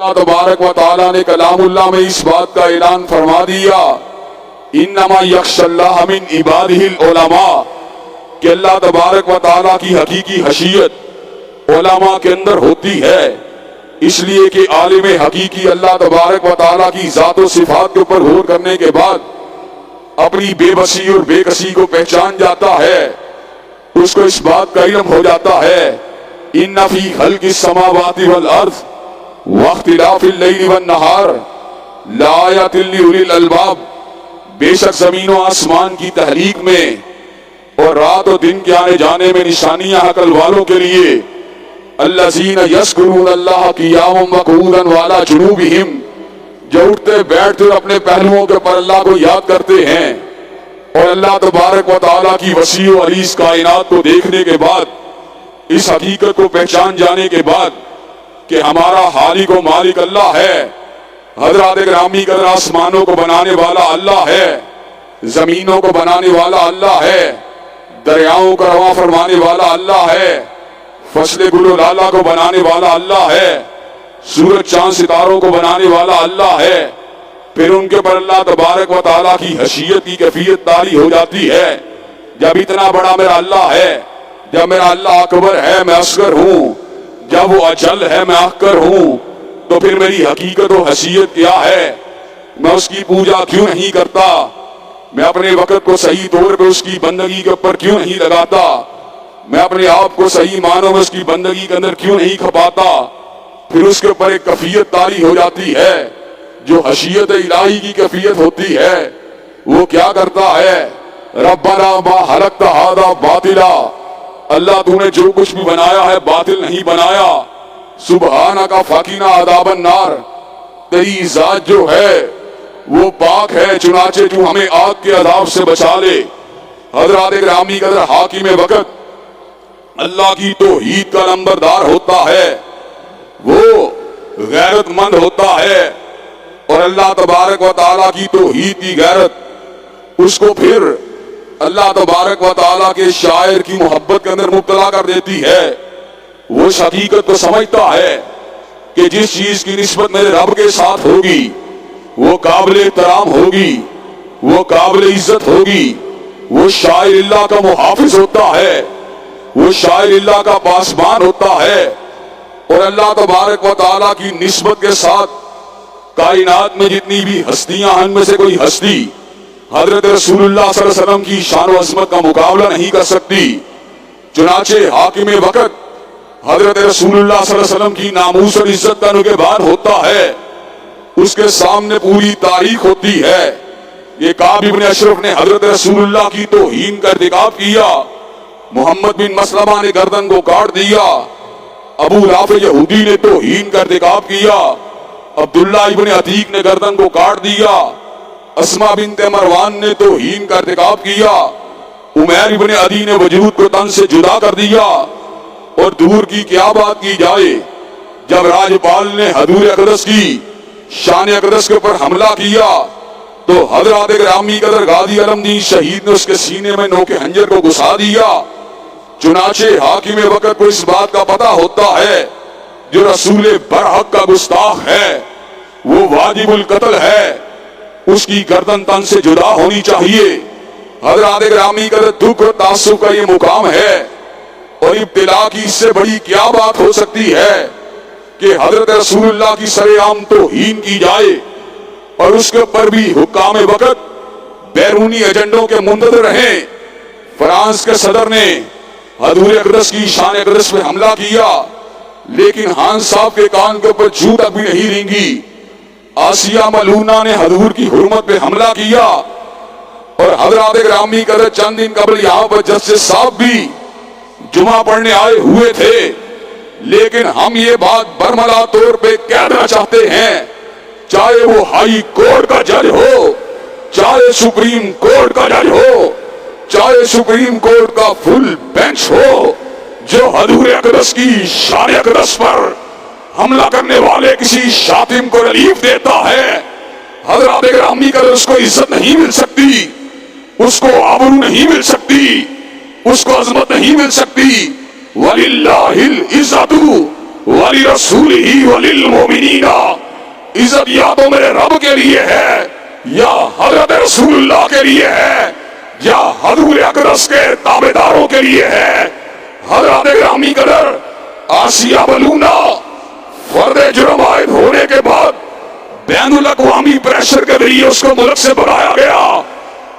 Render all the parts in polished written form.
اللہ تبارک و تعالیٰ نے کلام اللہ میں اس بات کا اعلان فرما دیا انما یخشی اللہ من عبادہ العلماء کہ اللہ تبارک و تعالیٰ کی حقیقی خشیت علماء کے اندر ہوتی ہے، اس لیے کہ عالم حقیقی اللہ تبارک و تعالیٰ کی ذات و صفات کے اوپر غور کرنے کے بعد اپنی بے بسی اور بے کسی کو پہچان جاتا ہے، اس کو اس بات کا علم ہو جاتا ہے ان فی خلق السماوات والارض واختلاف اللیل والنہار لآیات لأولی الالباب، بے شک زمین و آسمان کی تحریک میں اور رات و دن کے آنے جانے میں نشانیاں عقل والوں کے لیے، الذین یذکرون اللہ قیاما وقعودا وعلی جنوبہم، جو اٹھتے بیٹھتے اپنے پہلوؤں کے پر اللہ کو یاد کرتے ہیں، اور اللہ تبارک و تعالیٰ کی وسیع و عریض کائنات کو دیکھنے کے بعد، اس حقیقت کو پہچان جانے کے بعد کہ ہمارا خالق و مالک اللہ ہے، حضرات گرامی قدر آسمانوں کو بنانے والا اللہ ہے، زمینوں کو بنانے والا اللہ ہے، دریاؤں کا رواں فرمانے والا اللہ ہے، فصل گل و لالہ کو بنانے والا اللہ ہے، سورج چاند ستاروں کو بنانے والا اللہ ہے، پھر ان کے پر اللہ تبارک و تعالیٰ کی حیثیت کی کیفیت طاری ہو جاتی ہے جب اتنا بڑا میرا اللہ ہے، جب میرا اللہ اکبر ہے میں اصغر ہوں، جب وہ اجل ہے میں احقر ہوں، تو پھر میری حقیقت و حیثیت کیا ہے؟ میں اس کی پوجا کیوں نہیں کرتا؟ میں اپنے وقت کو صحیح طور پہ اس کی بندگی کے اوپر کیوں نہیں لگاتا؟ میں اپنے آپ کو صحیح معنوں میں اس کی بندگی کے اندر کیوں نہیں کھپاتا؟ پھر اس کے اوپر ایک کیفیت طاری ہو جاتی ہے جو حیثیت الہی کی کیفیت ہوتی ہے۔ وہ کیا کرتا ہے؟ ربنا ما خلقت ھذا باطلا، اللہ تو نے جو کچھ بھی بنایا ہے باطل نہیں بنایا، سبحانک فقنا عذاب النار، تیری ذات جو ہے وہ پاک ہے، چنانچہ تو ہمیں آگ کے عذاب سے بچا لے۔ حضرات گرامی قدر حاکم وقت اللہ کی توحید کا نمبردار ہوتا ہے، وہ غیرت مند ہوتا ہے، اور اللہ تبارک و تعالیٰ کی توحید کی غیرت اس کو پھر اللہ تبارک و تعالیٰ کے شاعر کی محبت کے اندر مبتلا کر دیتی ہے۔ وہ اس حقیقت کو سمجھتا ہے کہ جس چیز کی نسبت میرے رب کے ساتھ ہوگی وہ قابل احترام ہوگی، وہ قابل عزت ہوگی، وہ شاعر اللہ کا محافظ ہوتا ہے، وہ شاعر اللہ کا پاسبان ہوتا ہے، اور اللہ تبارک و تعالیٰ کی نسبت کے ساتھ کائنات میں جتنی بھی ہستیاں ہیں ان میں سے کوئی ہستی حضرت رسول اللہ صلی اللہ علیہ وسلم کی شان و عظمت کا مقابلہ نہیں کر سکتی۔ چنانچہ حاکم وقت حضرت رسول اللہ صلی اللہ علیہ وسلم کی ناموس اور عزت کا نگہبان ہوتا ہے، اس کے سامنے پوری تاریخ ہوتی ہے۔ یہ کعب ابن اشرف نے حضرت رسول اللہ کی توہین کا ارتکاب کیا، محمد بن مسلمہ نے گردن کو کاٹ دیا، ابو رافع یہودی نے توہین کا ارتکاب کیا، عبداللہ ابن عتیق نے گردن کو کاٹ دیا، اسما بنت مروان نے توہین کا ارتکاب کیا، عمیر ابن عدی نے وجود کو تن سے جدا کر دیا، اور دور کی کیا بات کی جائے جب راجپال نے حضور اقدس کی شان اقدس کے اوپر حملہ کیا تو حضرات گرامی قدر غازی علمدین شہید نے اس کے سینے میں نوک خنجر کو گھسا دیا۔ چنانچہ حاکم وقت کو اس بات کا پتہ ہوتا ہے جو رسول برحق کا گستاخ ہے وہ واجب القتل ہے، اس کی گردن تن سے جدا ہونی چاہیے۔ حضرات گرامی قدر دکھ اور تعصب کا یہ مقام ہے، اور ابتلا کی اس سے بڑی کیا بات ہو سکتی ہے کہ حضرت رسول اللہ کی سر عام توہین کی جائے، اور اس کے اوپر بھی حکام وقت بیرونی ایجنڈوں کے منتظر رہیں۔ فرانس کے صدر نے حضور اقدس کی شان اقدس پہ حملہ کیا، لیکن ہان صاحب کے کان کے اوپر جھوٹ تک بھی نہیں رینگی۔ آسیہ ملونہ نے حضور کی حرمت پہ حملہ کیا، اور حضرات گرامی قدر چند دن قبل یہاں پر جسٹس صاحب بھی جمعہ پڑھنے آئے ہوئے تھے، لیکن ہم یہ بات برملا طور پہ کہنا چاہتے ہیں، چاہے وہ ہائی کورٹ کا جج ہو، چاہے سپریم کورٹ کا جج ہو، چاہے سپریم کورٹ کا فل بینچ ہو، جو حضور اقدس کی شان اقدس پر حملہ کرنے والے کسی شاتم کو ریلیف دیتا ہے، حضرات گرامی کا اس کو عزت نہیں مل سکتی، اس کو آبرو نہیں مل سکتی، اس کو عظمت نہیں مل سکتی۔ وَلِلَّهِ الْعِزَّةُ وَلِرَسُولِهِ وَلِلْمُؤْمِنِينَ عزت یا تو میرے رب کے لیے ہے یا حضرت رسول اللہ کے لیے ہے یا حضور اقدس کے تابعداروں کے لیے ہے۔ حضرات گرامی قدر، آسیہ بلونا فرد جرم عائد ہونے کے بعد بین الاقوامی پریشر کے ذریعے اس کو ملک سے بھگایا گیا۔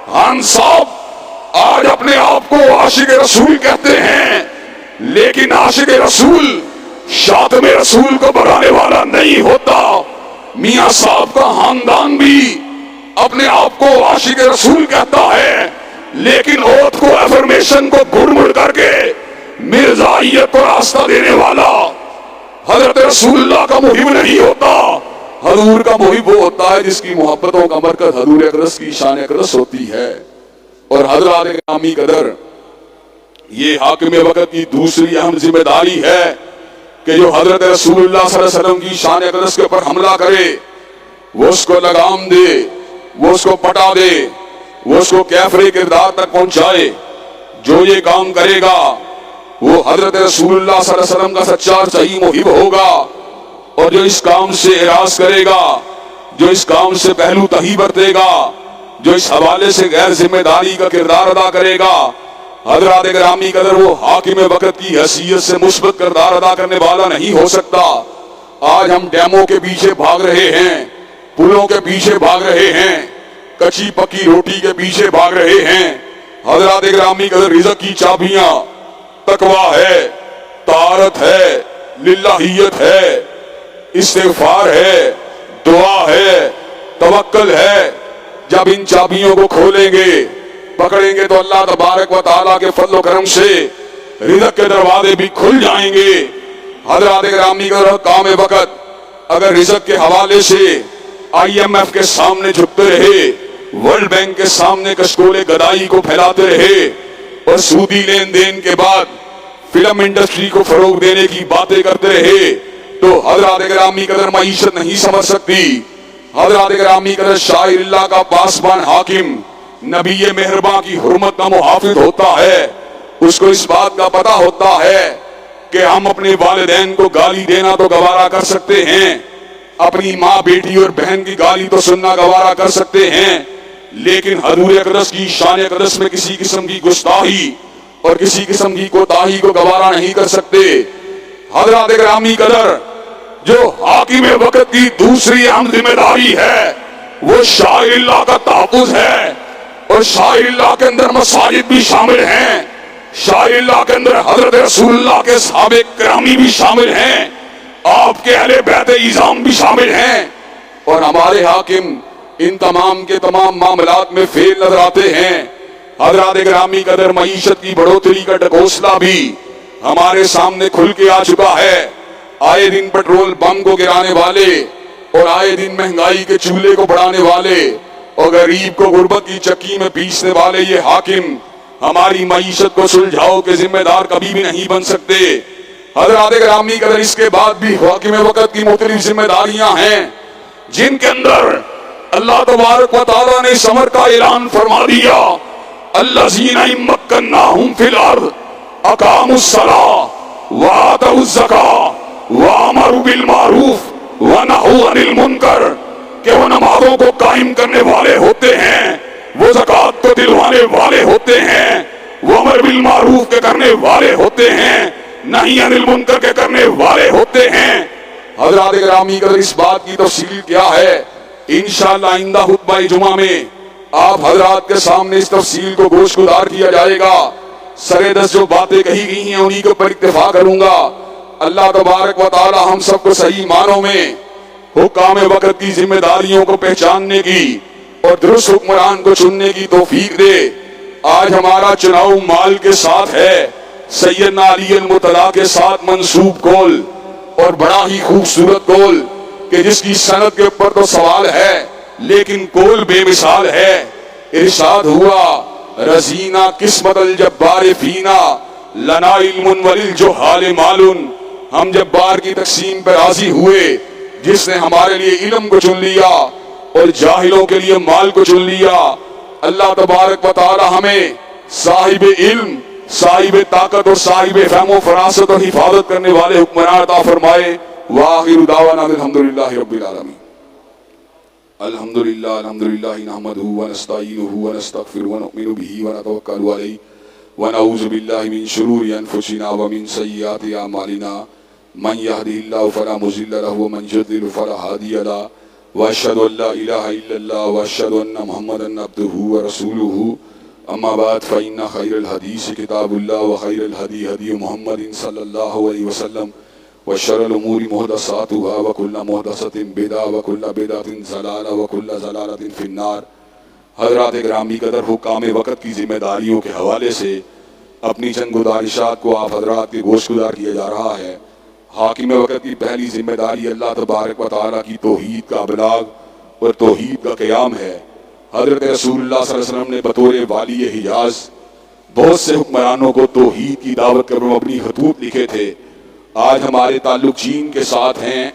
خان صاحب آج اپنے آپ کو عاشق رسول کہتے ہیں، لیکن عاشق رسول شاتم رسول کو بھگانے والا نہیں ہوتا۔ میاں صاحب کا خاندان بھی اپنے آپ کو عاشق رسول کہتا ہے، لیکن اوت کو افرمیشن کو گڑ مڑ کر کے مرزائیت کو راستہ دینے والا حضرت رسول اللہ کا محب نہیں ہوتا۔ حضور کا محب وہ ہوتا ہے جس کی محبتوں کا مرکز حضور اقدس کی شان اقدس ہوتی ہے۔ اور حضرات گرامی قدر، یہ حاکم وقت کی دوسری اہم ذمہ داری ہے کہ جو حضرت رسول اللہ صلی اللہ علیہ وسلم کی شان اقدس کے اوپر حملہ کرے وہ اس کو لگام دے، وہ اس کو پٹا دے، وہ اس کو کیفر کردار تک پہنچائے۔ جو یہ کام کرے گا وہ حضرت رسول اللہ صلی اللہ علیہ وسلم کا سچا اور صحیح محب ہوگا، اور جو اس کام سے اعراض کرے گا، جو اس کام سے پہلو تہی برتے گا، جو اس حوالے سے غیر ذمہ داری کا کردار ادا کرے گا، حضرات گرامی قدر وہ حاکم وقت کی حیثیت سے مثبت کردار ادا کرنے والا نہیں ہو سکتا۔ آج ہم ڈیموں کے پیچھے بھاگ رہے ہیں، پلوں کے پیچھے بھاگ رہے ہیں، کچی پکی روٹی کے پیچھے بھاگ رہے ہیں۔ حضرات گرامی قدر رزق کی چابیاں تقویٰ ہے، طہارت ہے، للہیت ہے، استغفار ہے، دعا ہے، توکل ہے۔ جب ان چابیوں کو کھولیں گے، پکڑیں گے تو اللہ تبارک و تعالیٰ کے فضل و کرم سے رزق کے دروازے بھی کھل جائیں گے۔ حضرات گرامی قدر، کام وقت اگر رزق کے حوالے سے IMF کے سامنے جھکتے رہے، ورلڈ بینک کے سامنے کشکول گدائی کو پھیلاتے رہے اور سودی لین دین کے بعد فلم انڈسٹری کو فروغ دینے کی باتیں کرتے رہے تو حضرات گرامی قدر معیشت نہیں سمجھ سکتی۔ حضرات گرامی قدر، شاعر اللہ کا پاسبان حاکم نبی مہرباں کی حرمت کا محافظ ہوتا ہے، اس کو اس بات کا پتہ ہوتا ہے کہ ہم اپنے والدین کو گالی دینا تو گوارا کر سکتے ہیں، اپنی ماں بیٹی اور بہن کی گالی تو سننا گوارا کر سکتے ہیں، لیکن حضور اقدس کی شان اقدس میں کسی قسم کی گستاخی اور کسی قسم کی کوتاہی کو گوارا نہیں کر سکتے۔ حضرات گرامی قدر، جو حاکم وقت کی دوسری اہم ذمہ داری ہے وہ شاعر اللہ کا تحفظ ہے، اور شاعر اللہ کے اندر مساجد بھی شامل ہیں، شاعر اللہ کے اندر حضرت رسول اللہ کے صحابہ کرامی بھی شامل ہیں، آپ کے اہل بیت اعظام بھی شامل ہیں، اور ہمارے حاکم ان تمام کے تمام معاملات میں فیل نظر آتے ہیں۔ حضرات گرامی قدر، معیشت کی بڑھوتری کا ڈھکوسلا بھی ہمارے سامنے کھل کے آ چکا ہے۔ آئے دن پیٹرول بم کو گرانے والے اور آئے دن مہنگائی کے چولہے کو بڑھانے والے اور غریب کو غربت کی چکی میں پیسنے والے یہ حاکم ہماری معیشت کو سلجھاؤ کے ذمہ دار کبھی بھی نہیں بن سکتے۔ حضرات گرامی قدر، اس کے بعد بھی حاکم وقت کی مختلف ذمہ داریاں ہیں جن کے اندر اللہ تبارک و تعالیٰ نے اس امر کا اعلان فرما دیا، الذین ان مکناہم فی الارض اقاموا الصلاۃ وآتوا الزکاۃ وامروا بالمعروف ونہوا عن المنکر، کہ وہ نمازوں کو قائم کرنے والے ہوتے ہیں، وہ زکوٰۃ کو دلوانے والے ہوتے ہیں، وہ امر بالمعروف کے کرنے والے ہوتے ہیں، نہی عن المنکر کے کرنے والے ہوتے ہیں۔ حضرات گرامی قدر، اس بات کی تفصیل کیا ہے انشاءاللہ آئندہ خطبہ جمعہ میں آپ حضرات کے سامنے اس تفصیل کو گوش گزار کیا جائے گا۔ سرے دست جو باتیں کہی گئی ہیں انہی کے اوپر اکتفا کروں گا۔ اللہ تبارک و تعالی ہم سب کو صحیح معنوں میں حکام وقت کی ذمہ داریوں کو پہچاننے کی اور درست حکمران کو چننے کی توفیق دے۔ آج ہمارا چناؤ مال کے ساتھ ہے، سیدنا علی المرتضیٰ کے ساتھ منسوب قول، اور بڑا ہی خوبصورت قول کہ جس کی سند کے اوپر تو سوال ہے لیکن قول بے مثال ہے۔ ارشاد ہوا، رزینا قسمت الجبار فینا لنا علم وللجہال مال، ہم جبار کی تقسیم پر راضی ہوئے جس نے ہمارے لیے علم کو چن لیا اور جاہلوں کے لیے مال کو چن لیا۔ اللہ تبارک و تعالی ہمیں صاحب علم، صاحب طاقت اور صاحب فہم و فراست اور حفاظت کرنے والے حکمران عطا فرمائے۔ وآخر دعوانا الحمدللہ رب العالمین۔ الحمدللہ نحمدہ ونستعینہ ونستغفرہ ونؤمن بہ ونتوکل علیہ ونعوذ باللہ من شرور انفسنا ومن سیئات اعمالنا من یہدہ اللہ فلا مضل لہ ومن یضلل فلا ہادی لہ واشہد ان لا الہ الا اللہ واشہد ان محمدا عبدہ ورسولہ اما بعد فإن خیر الحدیث کتاب اللہ وخیر الہدی ہدی محمد صلی اللہ علیہ وسلم وشر الامور محدثاتها وكل محدثۃ بدعہ وكل بدعۃ ضلالہ وكل ضلالۃ فی النار۔ حضرات گرامی قدر، حکام وقت کی ذمہ داریوں کے حوالے سے اپنی چند گزارشات کو آپ حضرات کے گوش گزار کیا جا رہا ہے۔ حاکم وقت کی پہلی ذمہ داری اللہ تبارک و تعالیٰ کی توحید کا ابلاغ اور توحید کا قیام ہے۔ حضرت رسول اللہ صلی اللہ علیہ وسلم نے بطور والی حجاز بہت سے حکمرانوں کو توحید کی دعوت پر مبنی خطوط لکھے تھے۔ آج ہمارے تعلق چین کے ساتھ ہیں،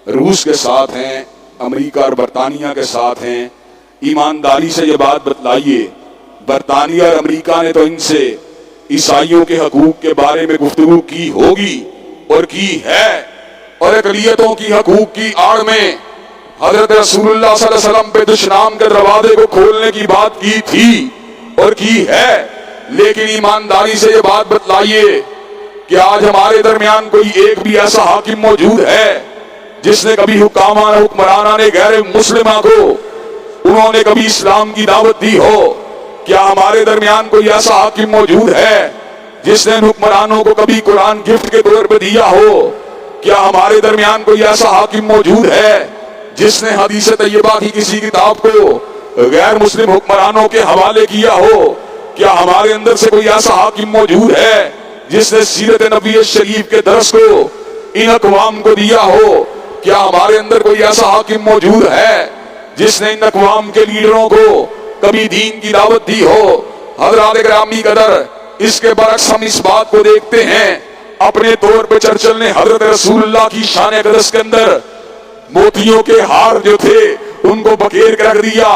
روس کے ساتھ ہیں، امریکہ اور برطانیہ کے ساتھ ہیں۔ ایمانداری سے یہ بات بتلائیے، برطانیہ اور امریکہ نے تو ان سے عیسائیوں کے حقوق کے بارے میں گفتگو کی ہوگی اور کی ہے، اور اقلیتوں کی حقوق کی آڑ میں حضرت رسول اللہ صلی اللہ علیہ وسلم پہ دشنام کے دروازے کو کھولنے کی بات کی تھی اور کی ہے۔ لیکن ایمانداری سے یہ بات بتلائیے کہ آج ہمارے درمیان کوئی ایک بھی ایسا حاکم موجود ہے جس نے کبھی حکمرانہ نے غیر مسلمہ کو انہوں نے کبھی اسلام کی دعوت دی ہو؟ کیا ہمارے درمیان کوئی ایسا حاکم موجود ہے جس نے حکمرانوں کو کبھی قرآن گفٹ کے طور پہ دیا ہو؟ کیا ہمارے درمیان کوئی ایسا حاکم موجود ہے جس نے حدیث طیبہ کی کسی کتاب کو غیر مسلم حکمرانوں کے حوالے کیا ہو؟ کیا ہمارے اندر سے کوئی ایسا حاکم موجود ہے جس نے سیرت نبی شریف کے درس کو ان اقوام کو دیا ہو؟ کیا ہمارے اندر کوئی ایسا حاکم موجود ہے جس نے ان اقوام کے لیڈروں کو کبھی دین کی دعوت دی ہو؟ حضرات گرامی قدر، اس کے برعکس ہم اس بات کو دیکھتے ہیں، اپنے طور پہ چرچل نے حضرت رسول اللہ کی شان اقدس کے اندر موتیوں کے ہار جو تھے ان کو بکیر کر رکھ دیا۔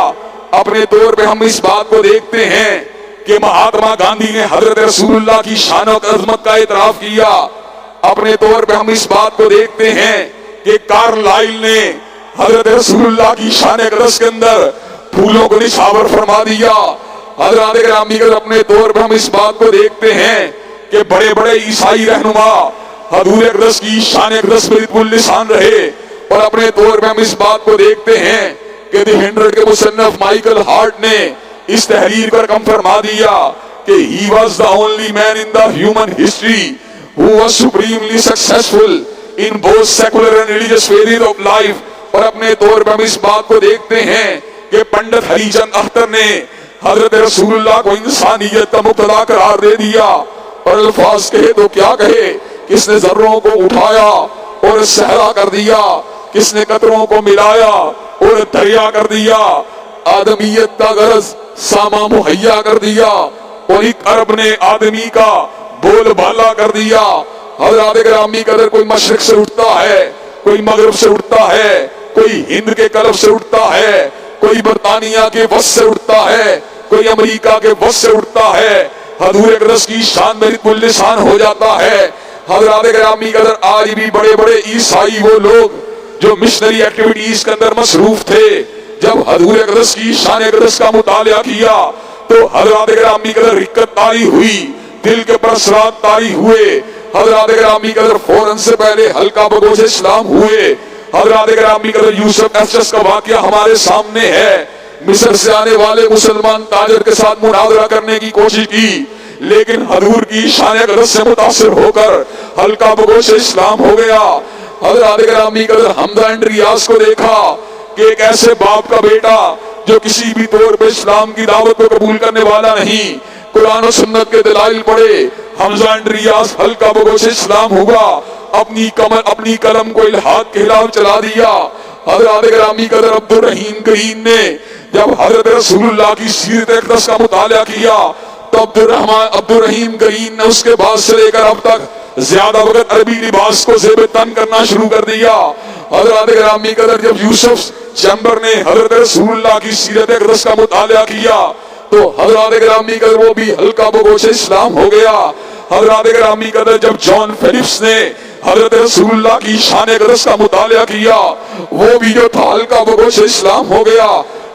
اپنے طور پہ ہم اس بات کو دیکھتے ہیں کہ مہاتما گاندھی نے حضرت رسول اللہ کی شان و عظمت کا اعتراف کیا۔ اپنے طور پہ ہم اس بات کو دیکھتے ہیں کہ کارلائل نے حضرت رسول اللہ کی شان اقدس کے اندر پھولوں کو نچھاور فرما دیا۔ حضرات گرامی قدر، اپنے طور پہ ہم اس بات کو دیکھتے ہیں کہ بڑے بڑے عیسائی رہنما حضور اقدس کی شان اقدس میں رتب اللسان رہے، اور اپنے طور پہ ہم اس بات کو دیکھتے ہیں کہ دی 100 کے مصنف مائیکل ہارٹ نے اس تحریر پر کم فرما دیا کہ he was the only man in the human history who was supremely successful in both secular and religious phases of life۔ اور اپنے طور پر ہم اس بات کو دیکھتے ہیں کہ پنڈت ہری چند اختر نے حضرت رسول اللہ کو انسانیت کا مبتدا قرار دے دیا، اور الفاظ کہے تو کیا کہے، کس نے ذروں کو اٹھایا اور صحرا کر دیا، کس نے قطروں کو ملایا اور دریا کر دیا، آدمیت کا غرض ساما مہیا کر دیا، اور ایک عرب نے آدمی کا بول بالا کر دیا۔ حضرات گرامی قدر، کوئی مشرق سے اٹھتا ہے، کوئی مغرب سے اٹھتا ہے، کوئی ہند کے کلب سے اٹھتا ہے، کوئی برطانیہ کے وسط سے اٹھتا ہے، کوئی امریکہ کے وسط سے اٹھتا ہے، حضور اقدس کی شان میں رتب اللسان ہو جاتا ہے۔ حضرات گرامی قدر، آج بھی بڑے بڑے عیسائی وہ لوگ جو مشنری ایکٹیویٹیز کے اندر مصروف تھے، جب حضور اقدس کی شان اقدس کا مطالعہ کیا تو حضرات گرامی قدر رکت طاری ہوئی، دل کے پر اثرات طاری ہوئے۔ حضرات گرامی قدر فوراً سے پہلے حلقہ بگوش اسلام ہوئے۔ حضرات گرامی قدر یوسف ایسچس کا واقعہ ہمارے سامنے ہے۔ مصر سے آنے والے مسلمان تاجر کے ساتھ مناظرہ کرنے کی کوشش کی، لیکن حضور کی شان اقدس سے متاثر ہو کر حلقہ بگوش اسلام ہو گیا۔ حضرات گرامی قدر حمزہ انڈریاس کو دیکھا کہ ایک ایسے باپ کا بیٹا جو کسی بھی طور پہ اسلام کی دعوت کو قبول کرنے والا نہیں، قرآن و سنت کے دلائل پڑھے، حمزہ انڈریاس حلقہ بگوش اسلام ہوا، اپنی قلم کو الحاد کے خلاف چلا دیا۔ حضرات گرامی قدر عبد الرحیم گرین نے جب حضرت رسول اللہ کی سیرت اقدس کا مطالعہ کیا تو عبد الرحیم گرین نے اس کے بعد سے لے کر اب تک زیادہ وقت عربی لباس کو زیب تن کرنا شروع کر دیا۔ حضرات گرامی قدر، جب یوسف چیمبر نے حضرت رسول اللہ کی سیرت اقدس کا مطالعہ کیا تو حضرات گرامی قدر وہ بھی حلقہ بگوش اسلام ہو گیا۔ حضرات گرامی قدر، جب جان فیلپس نے حضرت رسول اللہ کی شان اقدس کا مطالعہ کیا، وہ بھی جو تھا ہلکا بگوش اسلام ہو گیا۔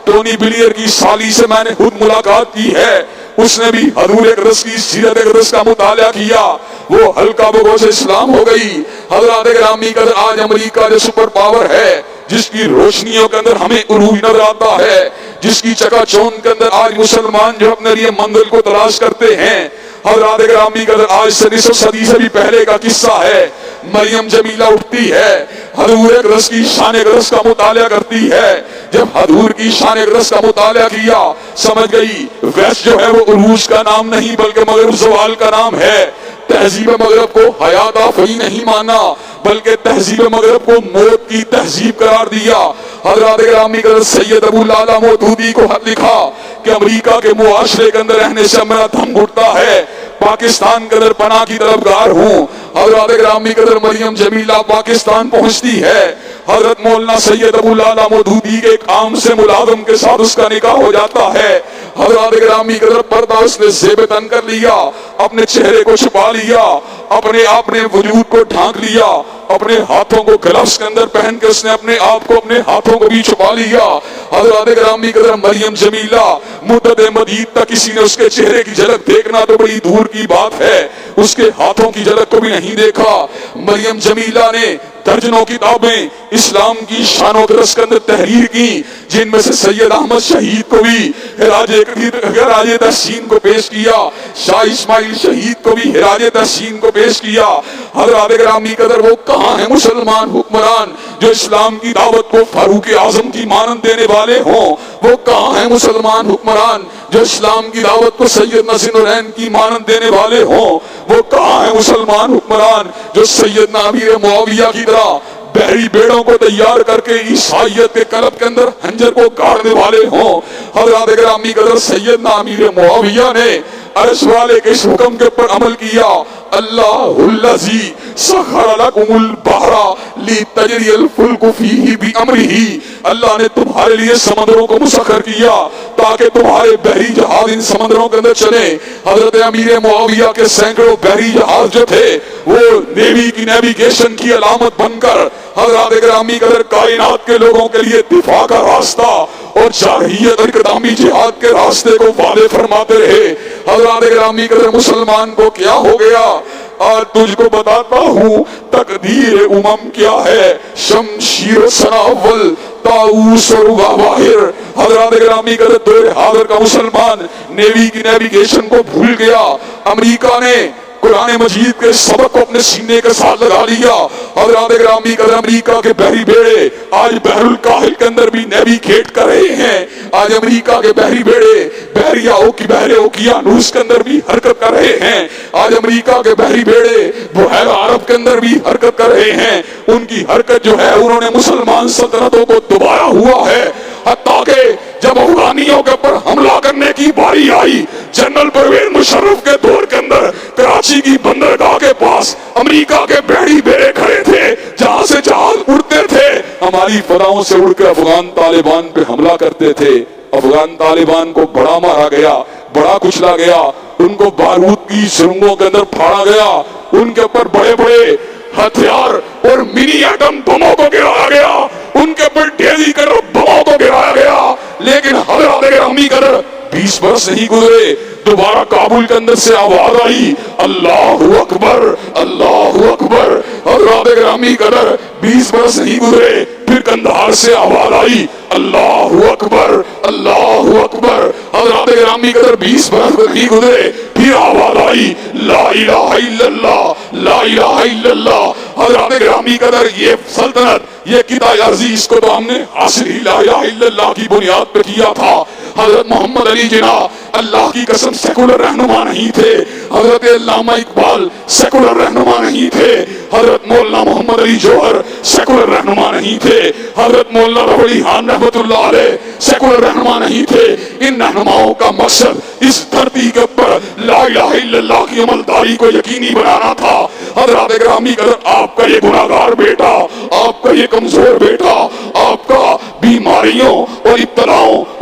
ٹونی بلیئر کی سالی سے میں نے خود ملاقات کی ہے، اس نے بھی حضور اقدس کی سیرت اقدس کا مطالعہ کیا، وہ ہلکا بگوش اسلام ہو گئی۔ حضرات گرامی قدر آج امریکہ جو سپر پاور ہے، جس کی روشنیوں کے اندر ہمیں عروج نظر آتا ہے، جس کی چکا چوند کے اندر آج مسلمان جو اپنے لیے منزل کو تلاش کرتے ہیں، حضرات گرامی قدر آج سے 9 صدی سے بھی پہلے کا قصہ ہے۔ مریم جمیلہ اٹھتی ہے، حضور اقدس کی شان اقدس کا مطالعہ کرتی ہے، جب حضور کی شان اقدس کا مطالعہ کیا سمجھ گئی ویسٹ جو ہے وہ عروج کا نام نہیں بلکہ مغرب زوال کا نام ہے۔ تہذیب مغرب کو حیات آفریں نہیں مانا بلکہ تہذیب مغرب کو موت کی تہذیب قرار دیا۔ حضرات گرامی قدر سید ابو لالا مودودی کو خط لکھا کہ امریکہ کے معاشرے کے اندر رہنے سے میرا دم گھٹتا ہے، پاکستان کے اندر پناہ کی طلبگار ہوں۔ حضرات گرامی قدر مریم جمیلہ پاکستان پہنچتی ہے، حضرت مولانا سید ابو لالا مودودی کے ایک عام سے ملازم کے ساتھ اس کا نکاح ہو جاتا ہے۔ حضرات گرامی قدر پردہ اس نے زیب تن کر لیا، اپنے چہرے کو چھپا لیا، اپنے وجود کو ڈھانک لیا، اپنے ہاتھوں کو گلفز کے اندر پہن کے اس نے اپنے آپ کو اپنے ہاتھوں کو بھی چھپا لیا۔ حضرات گرامی قدر مریم جمیلہ مدت مدید تک کسی نے اس کے چہرے کی جھلک دیکھنا تو بڑی دور کی بات ہے، اس کے ہاتھوں کی جھلک کو بھی نہیں دیکھا۔ مریم جمیلہ نے درجنوں کتابیں اسلام کی شان و اقدس کے اندر تحریر کی، جن میں سے سید احمد شہید کو بھی خراج تحسین کو پیش کیا، شاہ اسماعیل شہید کو بھی خراج تحسین کو پیش کیا۔ حضرات گرامی قدر وہ کہاں ہیں مسلمان حکمران جو اسلام کی دعوت کو فاروق اعظم کی مانند دینے والے ہوں؟ وہ کہاں ہیں مسلمان حکمران جو اسلام کی دعوت کو سیدنا ذوالنورین کی مانند دینے والے ہوں؟ وہ کہاں ہیں مسلمان حکمران جو سیدنا امیر معاویہ کی طرح بحری بیڑوں کو تیار کر کے عیسائیت کے قلب کے اندر خنجر کو گاڑنے والے ہوں؟ حضرات گرامی قدر سیدنا امیر معاویہ نے عرش والے کے اس حکم کے پر عمل کیا، اللہ الذی سخر لکم البحر لتجری الفلک فیہ بامرہ، اللہ نے تمہارے لیے سمندروں کو مسخر کیا تاکہ تمہارے بحری جہاز ان سمندروں کے اندر چلیں۔ حضرت امیر معاویہ کے سینکڑوں بحری جہاز جو تھے وہ نیوی کی نیویگیشن کی علامت بن کر حضرات گرامی قدر کائنات کے لوگوں کے لیے دفاع کا راستہ اور جارحیت اور اقدامی جہاد کے راستے کو واضح فرماتے رہے۔ حضرات گرامی قدر مسلمان کو کیا ہو گیا؟ آج تجھ کو بتاتا ہوں تقدیر امم کیا ہے، شمشیر و سناول طاؤس اور واحر۔ حضرات گرامی قدر دور حاضر کا مسلمان نیوی کی نیویگیشن کو بھول گیا، امریکہ نے قرآن مجید کے سبق کو اپنے سینے کے ساتھ لگا لیا۔ حضرات گرامی قدر امریکہ کے بحری بیڑے آج بحر الکاہل کے اندر بھی نیویگیٹ کر رہے ہیں، آج امریکہ کے بحری بیڑے بحر اوقیانوس کے اندر بھی حرکت کر رہے ہیں، آج امریکہ کے بحری بیڑے بحیرہ عرب کے اندر بھی حرکت کر رہے ہیں۔ ان کی حرکت جو ہے انہوں نے مسلمان سلطنتوں کو دبایا ہوا ہے، حتیٰ کہ جب افغانیوں کے اوپر حملہ کرنے کی باری آئی، جنرل پرویز مشرف کے دور کے اندر کراچی کی بندرگاہ کے پاس امریکہ کے بحری بیڑے کھڑے تھے جہاں سے جہاز اڑتے تھے، ہماری فضاؤں سے اڑ کے افغان طالبان پہ حملہ کرتے تھے۔ افغان طالبان کو بڑا مارا گیا، بڑا کچلا گیا، ان کو بارود کی سرنگوں کے اندر پھاڑا گیا، ان کے اوپر بڑے بڑے ہتھیار اور منی ایٹم بموں کو گرایا گیا، ان کے اوپر ڈیزی کر بموں کو گرایا گیا۔ لیکن حضرات گرامی قدر 20 برس نہیں گزرے، دوبارہ کابل کے اندر سے آواز آئی اللہ اکبر اللہ اکبر۔ حضرات گرامی قدر 20 برس نہیں گزرے، پھر کندہار سے آواز آئی اللہ اکبر اللہ اکبر۔ حضرات گرامی قدر 20 برس نہیں گزرے، پھر آواز آئی لا الہ الا اللہ لا الہ الا اللہ۔ حضرات گرامی قدر یہ سلطنت، یہ قطع عزیز کو تو ہم نے حاصل ہی لا الہ الا اللہ کی بنیاد پہ کیا تھا۔ حضرت محمد علی جناح اللہ کی قسم سیکولر رہنما نہیں تھے، حضرت علامہ اقبال سیکولر رہنما نہیں تھے، حضرت مولانا محمد علی جوہر سیکولر رہنما نہیں تھے، حضرت مولانا رب علی خان رحمۃ اللہ علیہ سیکولر رہنما نہیں تھے۔ ان رہنماؤں کا مقصد اس دھرتی کے اوپر لا الہ الا اللہ کی عملداری کو یقینی بنانا تھا۔ حضرات گرامی قدر آپ کا یہ گناہگار بیٹا، آپ کا یہ کمزور بیٹا، آپ کا بیماریوں اور ابتلاؤں